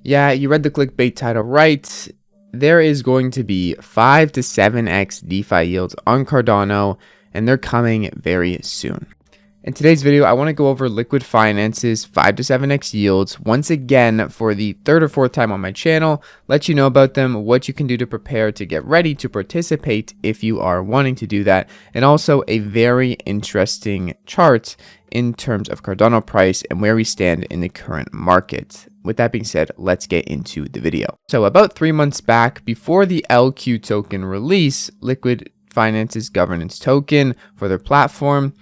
Yeah, you read the clickbait title right. There is going to be 5 to 7x DeFi yields on Cardano, and they're coming very soon. In today's video, I want to go over Liquid Finance's 5 to 7x yields once again for the third or fourth time on my channel, let you know about them, what you can do to prepare to get ready to participate if you are wanting to do that, and also a very interesting chart in terms of Cardano price and where we stand in the current market. With that being said, let's get into the video. So about 3 months back, before the LQ token release, Liquid Finance's governance token for their platform,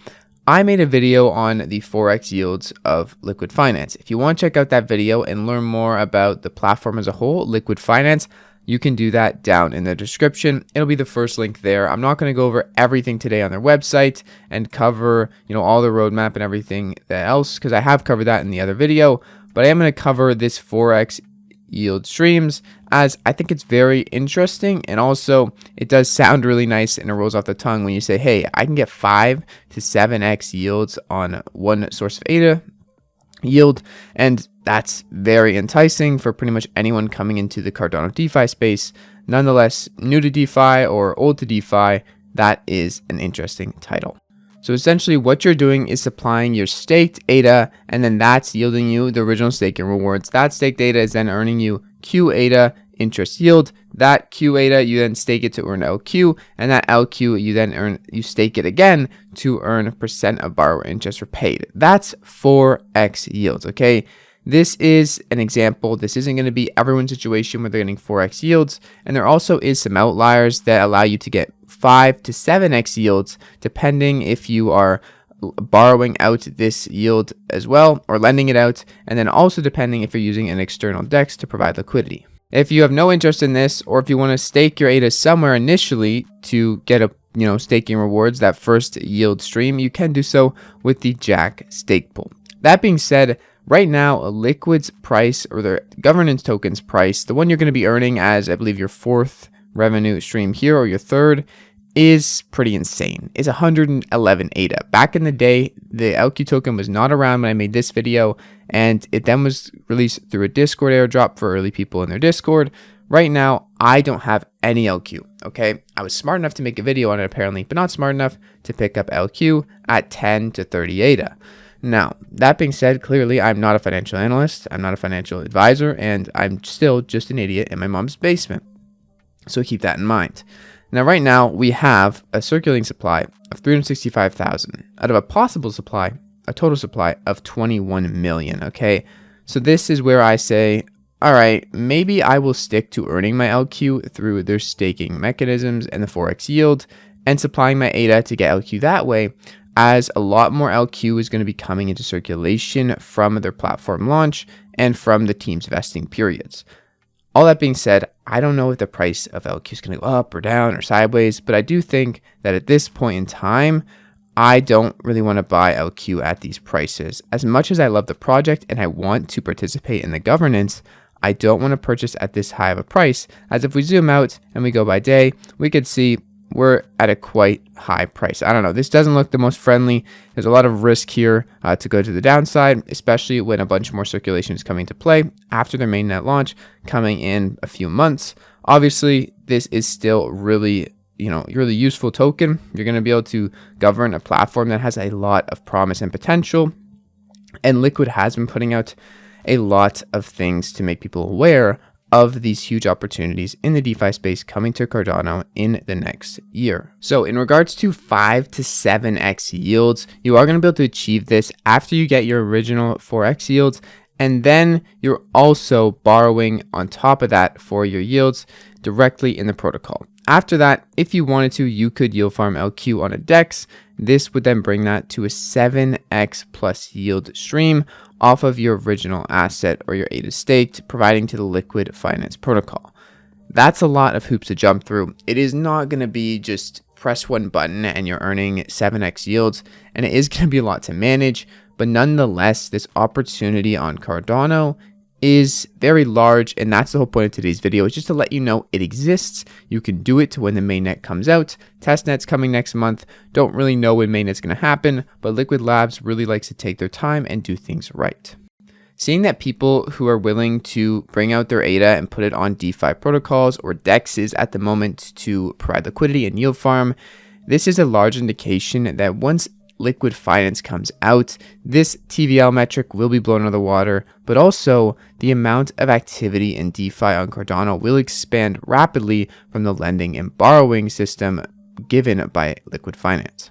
I made a video on the 4x yields of Liquid Finance. If you want to check out that video and learn more about the platform as a whole, Liquid Finance, you can do that down in the description. It'll be the first link there. I'm not going to go over everything today on their website and cover, all the roadmap and everything else, because I have covered that in the other video, but I am going to cover this 4x yield streams as I think it's very interesting, and also it does sound really nice and it rolls off the tongue when you say, hey, I can get 5 to 7x yields on one source of ADA yield, and that's very enticing for pretty much anyone coming into the Cardano DeFi space. Nonetheless, new to DeFi or old to DeFi, that is an interesting title. So essentially what you're doing is supplying your staked ADA, and then that's yielding you the original staking rewards. That staked ADA is then earning you Q ADA interest yield. That Q ADA, you then stake it to earn LQ, and that LQ you stake it again to earn percent of borrower interest repaid. That's 4x yields, okay? This is an example. This isn't going to be everyone's situation where they're getting 4x yields, and there also is some outliers that allow you to get 5 to 7x yields, depending if you are borrowing out this yield as well or lending it out, and then also depending if you're using an external DEX to provide liquidity. If you have no interest in this, or if you want to stake your ADA somewhere initially to get a staking rewards, that first yield stream, you can do so with the Jack stake pool. That being said, right now, a Liquid's price, or their governance tokens price, the one you're going to be earning as, I believe, your fourth revenue stream here, or your third, is pretty insane. It's 111 ADA. Back in the day, the LQ token was not around when I made this video, and it then was released through a Discord airdrop for early people in their Discord. Right now, I don't have any LQ, okay? I was smart enough to make a video on it apparently, but not smart enough to pick up LQ at 10 to 30 ADA. Now, that being said, clearly I'm not a financial analyst, I'm not a financial advisor, and I'm still just an idiot in my mom's basement. So keep that in mind. Now, right now, we have a circulating supply of 365,000 out of a possible supply, a total supply of 21 million, okay? So this is where I say, all right, maybe I will stick to earning my LQ through their staking mechanisms and the 4x yield and supplying my ADA to get LQ that way, as a lot more LQ is going to be coming into circulation from their platform launch and from the team's vesting periods. All that being said, I don't know if the price of LQ is going to go up or down or sideways, but I do think that at this point in time, I don't really want to buy LQ at these prices. As much as I love the project and I want to participate in the governance, I don't want to purchase at this high of a price, as if we zoom out and we go by day, we could see we're at a quite high price. I don't know. This doesn't look the most friendly. There's a lot of risk here to go to the downside, especially when a bunch more circulation is coming to play after their mainnet launch coming in a few months. Obviously, this is still really, really useful token. You're going to be able to govern a platform that has a lot of promise and potential. And Liquid has been putting out a lot of things to make people aware of these huge opportunities in the DeFi space coming to Cardano in the next year. So in regards to 5 to 7x yields, you are going to be able to achieve this after you get your original 4x yields, and then you're also borrowing on top of that for your yields directly in the protocol. After that, if you wanted to, you could yield farm LQ on a DEX. This would then bring that to a 7x plus yield stream off of your original asset or your ADA staked, providing to the Liquid Finance protocol. That's a lot of hoops to jump through. It is not going to be just press one button and you're earning 7x yields, and it is going to be a lot to manage, but nonetheless, this opportunity on Cardano is very large, and that's the whole point of today's video, is just to let you know it exists. You can do it to when the mainnet comes out. Testnet's coming next month. Don't really know when mainnet's going to happen, but Liquid Labs really likes to take their time and do things right. Seeing that people who are willing to bring out their ADA and put it on DeFi protocols or DEXs at the moment to provide liquidity and yield farm, this is a large indication that once liquid finance comes out, this TVL metric will be blown out of the water, but also the amount of activity in DeFi on Cardano will expand rapidly from the lending and borrowing system given by liquid finance.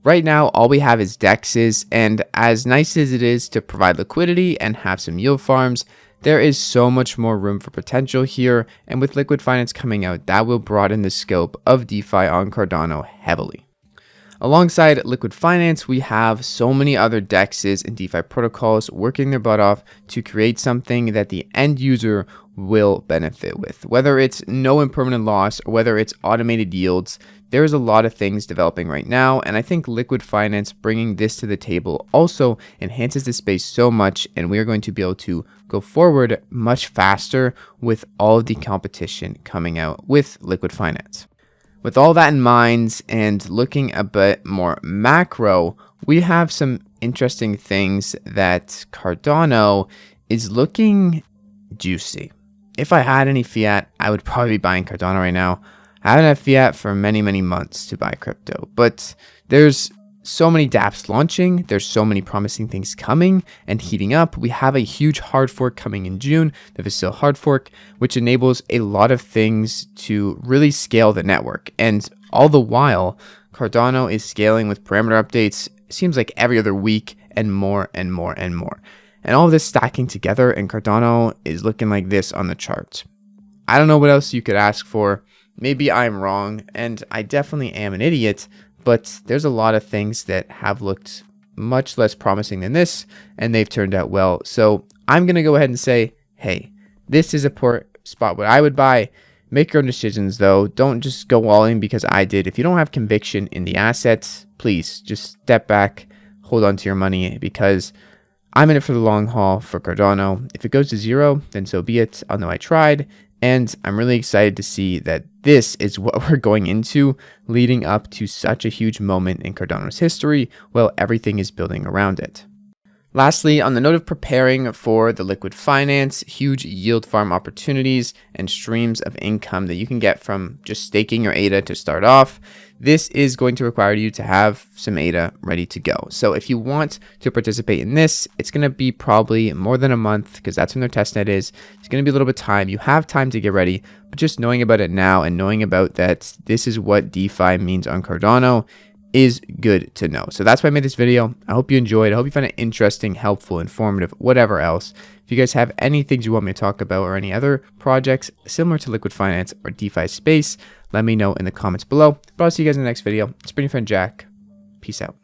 Right now, all we have is DEXs, and as nice as it is to provide liquidity and have some yield farms, there is so much more room for potential here, and with liquid finance coming out, that will broaden the scope of DeFi on Cardano heavily. Alongside liquid finance, we have so many other DEXs and DeFi protocols working their butt off to create something that the end user will benefit with. Whether it's no impermanent loss or whether it's automated yields, there's a lot of things developing right now, and I think liquid finance bringing this to the table also enhances the space so much, and we are going to be able to go forward much faster with all of the competition coming out with liquid finance. With all that in mind and looking a bit more macro, we have some interesting things that Cardano is looking juicy. If I had any fiat, I would probably be buying Cardano right now. I haven't had fiat for many months to buy crypto, but there's so many dApps launching, there's so many promising things coming and heating up. We have a huge hard fork coming in June, the Vasil hard fork, which enables a lot of things to really scale the network. And all the while, Cardano is scaling with parameter updates, it seems like every other week, and more and more and more. And all of this stacking together, and Cardano is looking like this on the charts. I don't know what else you could ask for. Maybe I'm wrong, and I definitely am an idiot, but there's a lot of things that have looked much less promising than this, and they've turned out well. So I'm going to go ahead and say, hey, this is a poor spot what I would buy. Make your own decisions, though. Don't just go all in because I did. If you don't have conviction in the assets, please just step back, hold on to your money, because I'm in it for the long haul for Cardano. If it goes to zero, then so be it. I'll know I tried. And I'm really excited to see that this is what we're going into leading up to such a huge moment in Cardano's history while everything is building around it. Lastly, on the note of preparing for the liquid finance, huge yield farm opportunities and streams of income that you can get from just staking your ADA to start off, this is going to require you to have some ADA ready to go. So if you want to participate in this, it's going to be probably more than a month because that's when their testnet is. It's going to be a little bit of time. You have time to get ready, but just knowing about it now and knowing about that this is what DeFi means on Cardano is good to know. So that's why I made this video. I hope you enjoyed. I hope you found it interesting, helpful, informative, whatever else. If you guys have any things you want me to talk about or any other projects similar to liquid finance or DeFi space, let me know in the comments below. But I'll see you guys in the next video. It's been your friend Jack. Peace out.